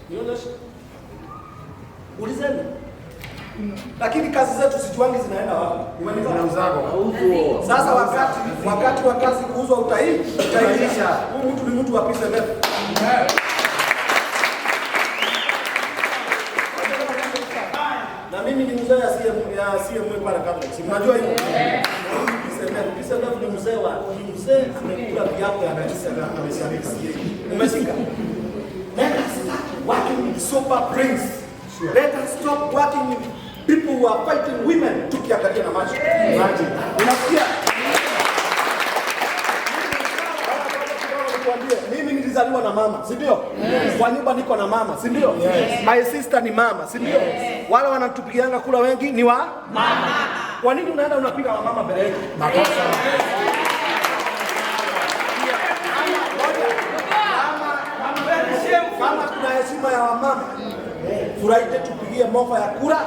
Nionyeshe. Ulizeni. Lakini kazi zetu sijuangi zinaenda wapi. Sasa wakati wa kazi kuuzwa utaisha. Huyu mtu ni mtu wa pesa ndefu. Na mimi ni mzee asiye mwe pale kabla. Si mnajua hiyo? Pesa ndefu ni mzee amekula viapo ya kanisa na ameshariki. Umeshika? Let us start working with super brains. Let us stop working with people who are fighting women. Tukiangalia na macho. Unasikia? Mimi nilizaliwa na mama, si ndio? Kwa nyumba niko na mama, si ndio? My sister ni mama, si ndio? Wale wanatupigianga kula wengi ni wa mama. Kwa nini unaenda unapiga wa mama mbele yetu? Makosa. Kama kuna heshima ya wamama, furahie tupigie mofa ya kura,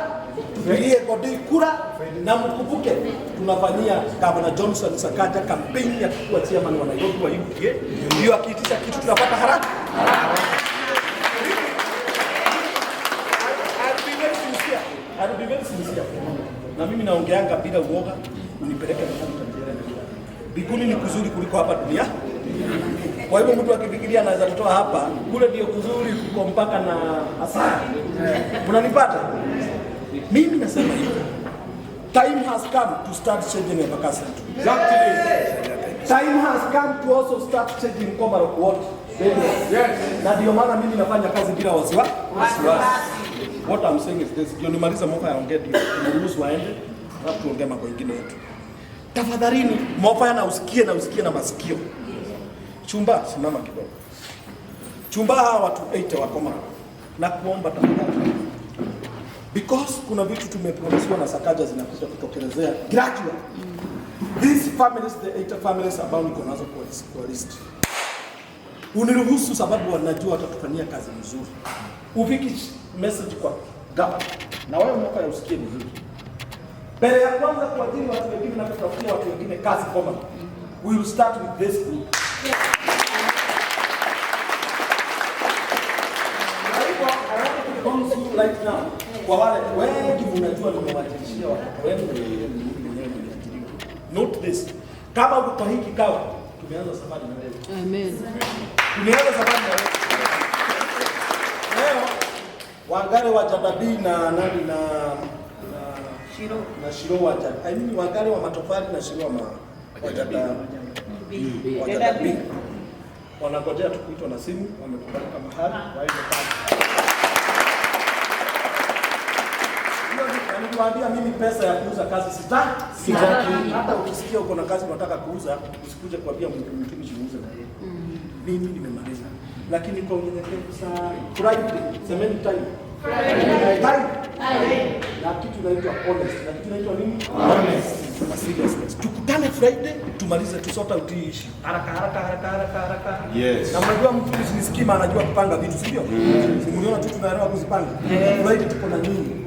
tupigie Godi kura, na mkumbuke tunafanyia Gavana Johnson Sakaja kampeni ya kuwa chairman wa Nairobi wa UDA. Ndio akiitisha kitu tunapata haraka. I'll be very sincere. Na mimi naongeanga bila uoga, unipeleke mahali utanijera. Biguni ni kuzuri kuliko hapa dunia. Kwa hivyo mtu akifikiria anaweza kutoa hapa, kule ndio kuzuri kuko mpaka na asali. Unanipata? Mimi nasema hivi. Time has come to start changing Embakasi. Time has come to also start changing Komarok Ward. Yes. Na ndio maana mimi nafanya kazi bila wasiwasi. What I'm saying is this. Ndio nimaliza mofa yaongee ndio. Turuhusu waende. Na tuongee mambo mengine yetu. Tafadhalini mofa na usikie na masikio. Chumba, simama kidogo. Chumba hawa watu 8 wakoma. Na kuomba tafadhali. Because kuna vitu tumepromisiwa na Sakaja zinakuja kutokelezea gradually. These families, the 8 families ambao niko nazo kwa list. Uniruhusu sababu wanajua watatufanyia kazi nzuri. Ufiki message kwa gavana. Na wewe mwaka ya usikie vizuri. Mbele ya kwanza kuajiri watu wengine na kutafutia watu wengine kazi koma. We will start with this group. Right now, kwa wale wengi mnajua nimewajishia watoto wenu mwenyewe mliajiriwa. Note this. Kama uko kwa hiki kikao, tumeanza safari na wewe. Amen. Tumeanza safari na wewe. Leo Wangare wa Jadabii na nani na Shiro wa Jadabii. I mean Wangare wa matofali na Shiro wa Jadabii. Wanangojea tukuitwa na simu, wamekubali kama hali, waende kazi. Niliwaambia mimi pesa ya kuuza kazi sitaki. Hata ukisikia uko na kazi unataka kuuza, usikuje kuambia mtumishi uuze na yeye. Mimi nimemaliza. Lakini kwa unyenyekevu sana, Friday, semeni time. Time. Na kitu inaitwa honest. Na kitu inaitwa nini? Honest. Na seriousness. Tukutane Friday, tumalize tusota utiishi. Haraka. Yes. Na mnajua mtu ni skima anajua kupanga vitu, si ndio? Simuliona tu tunaelewa kuzipanga. Friday tuko na nini?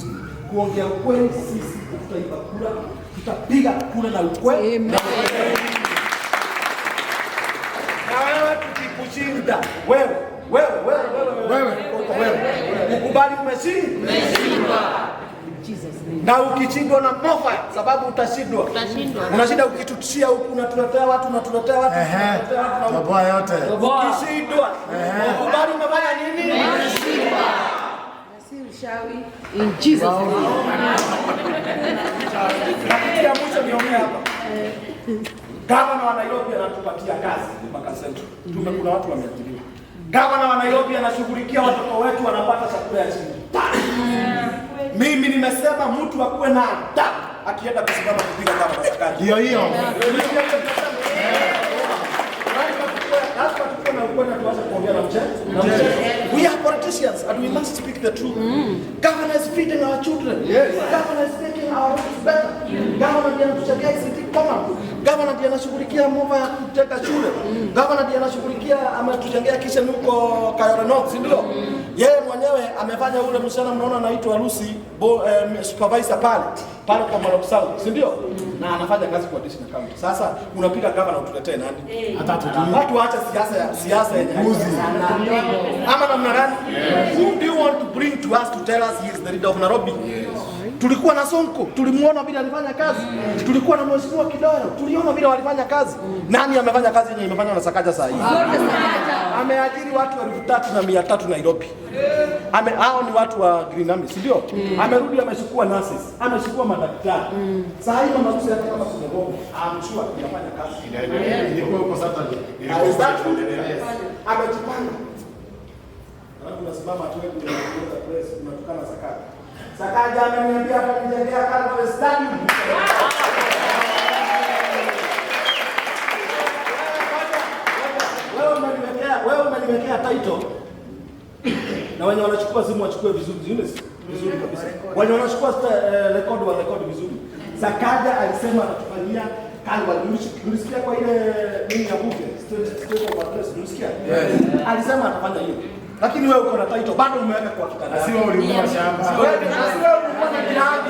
Kuongea ukweli, sisi tutaiba kura, tutapiga kura na ukweli. Na wewe tukikushinda, wewe ukubali umeshindwa. Na ukishindwa na mofa sababu utashindwa. Unashinda ukitutishia huku unatuletea watu. Toboa yote. Ukishindwa, ukubali umefanya nini? Umeshindwa. In Jesus' name. Ya mwisho niongea hapa. Gavana wa Nairobi anatupatia kazi mpaka Central. Kuna watu wameajiriwa. Gavana wa Nairobi anashughulikia watoto wetu wanapata chakula ya chini. Mimi nimesema mtu akuwe na adabu akienda kusimama kupiga kama Sakaja. Ndio hiyo. We are politicians and we must speak the truth. Governor is feeding our children. Yes. Governor is making our roads better. Governor is to check ICT common. Gavana ndiye anashughulikia mambo ya kuteka shule. Gavana ndiye anashughulikia, ametujengea kitchen huko Kayole North, si ndio? Yeye mwenyewe amefanya ule msichana mnaona anaitwa Lucy supervisor pale kwa Mara South, si ndio? Na anafanya kazi kwa district county. Sasa unapiga gavana utuletee nani? Hata tujui. Watu waacha siasa yenye ama namna gani? Who do you want to bring to us to tell us he is the leader of Nairobi? Tulikuwa na Sonko, tulimuona vile alifanya kazi. Tulikuwa na Mheshimiwa Kidero, tuliona vile walifanya kazi. Nani amefanya kazi yenye imefanywa na Sakaja saa hii? Ameajiri watu 3,300 Nairobi. Hao ni watu wa Green Army, si ndio? Amerudi ameshukua nurses, ameshukua madaktari. Saa hii mama Lucy hata kama tumegonga, amshua kufanya kazi. Ilikuwa huko Saturday. Amejipanga. Alafu unasimama tu wewe kwenye press unatukana Sakaja. Sakaja ameniambia atanijengea Kayole Stadium. Wewe unaniwekea title. Na wenye wanachukua simu wachukue vizuri kabisa. Wenye wanachukua record vizuri. Sakaja alisema atatufanyia Kayole. Nilisikia kwa ile nini ya bunge, state of address, nilisikia. Alisema atafanya hiyo. Lakini wewe uko na title bado umeweka kwa kitanda. Si wewe ulinunua shamba. Wewe ulikuwa na kilabu.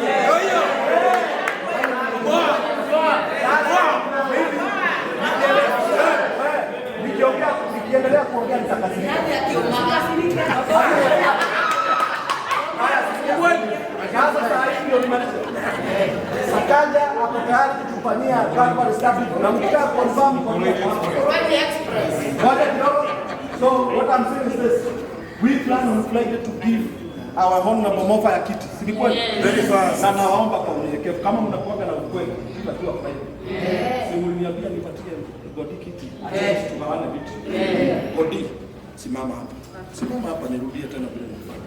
Hiyo. Nikiendelea kuongea nitakasirika. Sasa hiyo ni maana. Sakaja hapo tayari kutufanyia Kayole Stadium na mkitaka confirm kwa express. So what I'm saying is this. We plan on Friday to give our honorable Mofa ya kiti. Silikuwa very fast. Sana waomba kwa unyenyekevu. Kama mnakuaga na ukweli, tutakiwa Friday. Simuliambia nipatie Godi kiti. Tugawane vitu. Godi, simama hapa. Simama hapa nirudie tena bila nifanye.